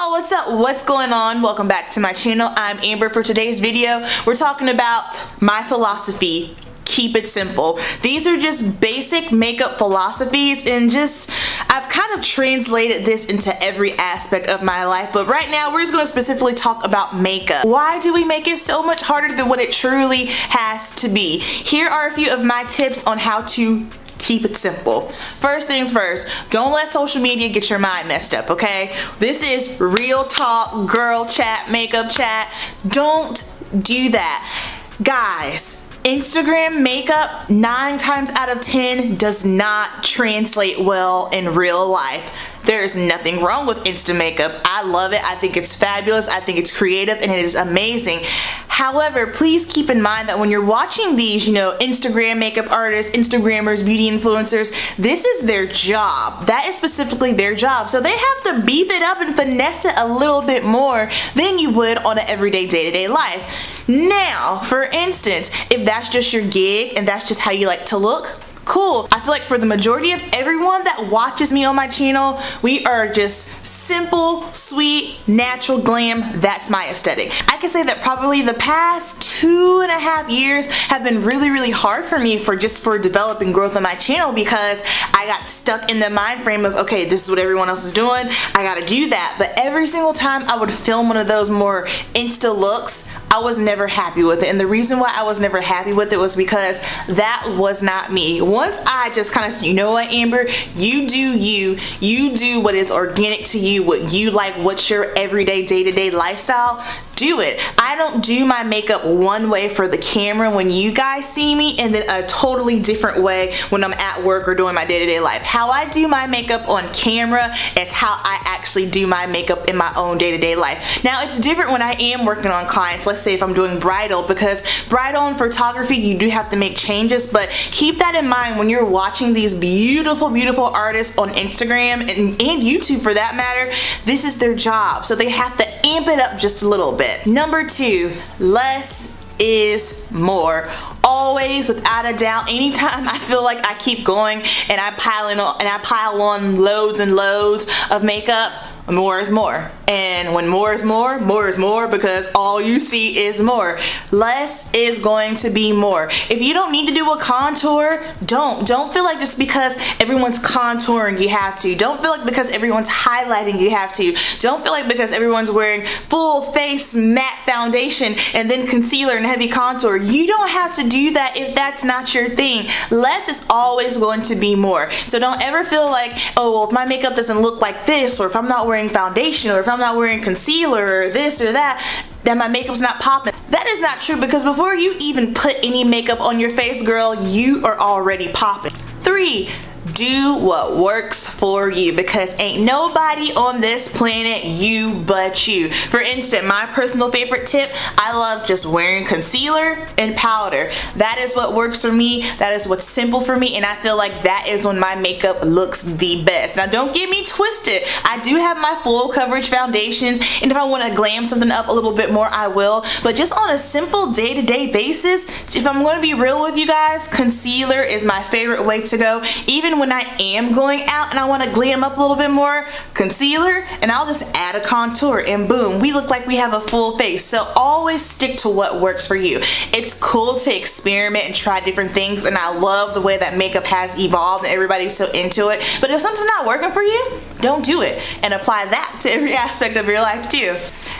Y'all, what's up? What's going on? Welcome back to my channel. I'm Amber. For today's video, we're talking about my philosophy. Keep it simple. These are just basic makeup philosophies, and I've kind of translated this into every aspect of my life, but right now we're just going to specifically talk about makeup. Why do we make it so much harder than what it truly has to be? Here are a few of my tips on how to keep it simple. First things first, don't let social media get your mind messed up, okay? This is real talk, girl chat, makeup chat. Don't do that. Guys, Instagram makeup 9 times out of 10 does not translate well in real life. There's nothing wrong with Insta makeup. I love it. I think it's fabulous. I think it's creative and it is amazing. However, please keep in mind that when you're watching these, Instagram makeup artists, Instagrammers, beauty influencers, this is their job. That is specifically their job. So they have to beef it up and finesse it a little bit more than you would on an everyday day-to-day life. Now, for instance, if that's just your gig and that's just how you like to look, cool. I feel like for the majority of everyone that watches me on my channel, we are just simple, sweet, natural glam. That's my aesthetic. I can say that probably the past 2.5 years have been really hard for me for developing growth on my channel, because I got stuck in the mind frame of, okay, this is what everyone else is doing, I gotta do that. But every single time I would film one of those more Insta looks, I was never happy with it. And the reason why I was never happy with it was because that was not me. Once I just kind of, you know what, Amber, you do you do what is organic to you, what you like, what's your everyday day-to-day lifestyle, do it. I don't do my makeup one way for the camera when you guys see me, and then a totally different way when I'm at work or doing my day-to-day life. How I do my makeup on camera is how I actually do my makeup in my own day-to-day life. Now, it's different when I am working on clients. Let's say if I'm doing bridal, because bridal and photography, you do have to make changes, but keep that in mind when you're watching these beautiful artists on Instagram and YouTube for that matter. This is their job, so they have to amp it up just a little bit. Number 2, less is more. Always, without a doubt, anytime I feel like I keep going and I pile on loads and loads of makeup, more is more. And when more is more is more, because all you see is more. Less is going to be more. If you don't need to do a contour, don't feel like just because everyone's contouring you have to. Don't feel like because everyone's highlighting you have to. Don't feel like because everyone's wearing full face matte foundation and then concealer and heavy contour, you don't have to do that if that's not your thing. Less is always going to be more. So don't ever feel like, oh, well, if my makeup doesn't look like this, or if I'm not wearing foundation, or if I'm not wearing concealer or this or that my makeup's not popping. That is not true, because before you even put any makeup on your face, girl, you are already popping. 3, do what works for you, because ain't nobody on this planet you but you. For instance, my personal favorite tip, I love just wearing concealer and powder. That is what works for me. That is what's simple for me, and I feel like that is when my makeup looks the best. Now, don't get me twisted. I do have my full coverage foundations, and if I want to glam something up a little bit more, I will. But just on a simple day-to-day basis, if I'm going to be real with you guys, concealer is my favorite way to go. Even when I am going out and I want to glam up a little bit more, concealer, and I'll just add a contour, and boom, we look like we have a full face. So always stick to what works for you. It's cool to experiment and try different things, and I love the way that makeup has evolved and everybody's so into it. But if something's not working for you, don't do it, and apply that to every aspect of your life too.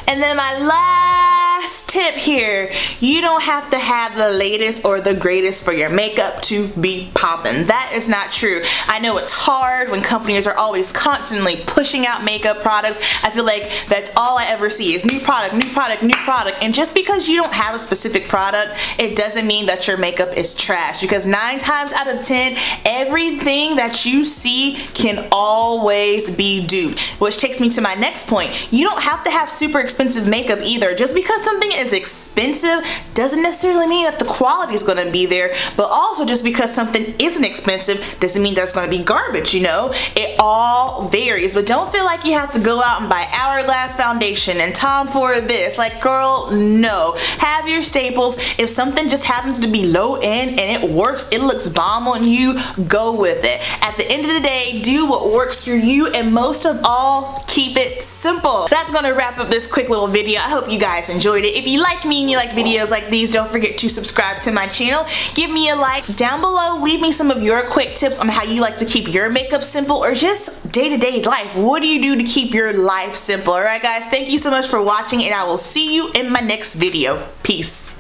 And then my last tip here, you don't have to have the latest or the greatest for your makeup to be popping. That is not true. I know it's hard when companies are always constantly pushing out makeup products. I feel like that's all I ever see is new product, new product, new product. And just because you don't have a specific product, it doesn't mean that your makeup is trash, because 9 times out of 10, everything that you see can always be duped. Which takes me to my next point. You don't have to have super expensive makeup either. Just because something is expensive doesn't necessarily mean that the quality is going to be there, but also just because something isn't expensive doesn't mean there's going to be garbage, you know? It all varies, but don't feel like you have to go out and buy Hourglass foundation and Tom Ford this. Like, girl, no. Have your staples. If something just happens to be low end and it works, it looks bomb on you, go with it. At the end of the day, do what works for you, and most of all, keep it simple. That's gonna wrap up this quick little video. I hope you guys enjoyed it. If you like me and you like videos like these, don't forget to subscribe to my channel. Give me a like. Down below, leave me some of your quick tips on how you like to keep your makeup simple, or just day-to-day life. What do you do to keep your life simple? Alright guys, thank you so much for watching, and I will see you in my next video. Peace.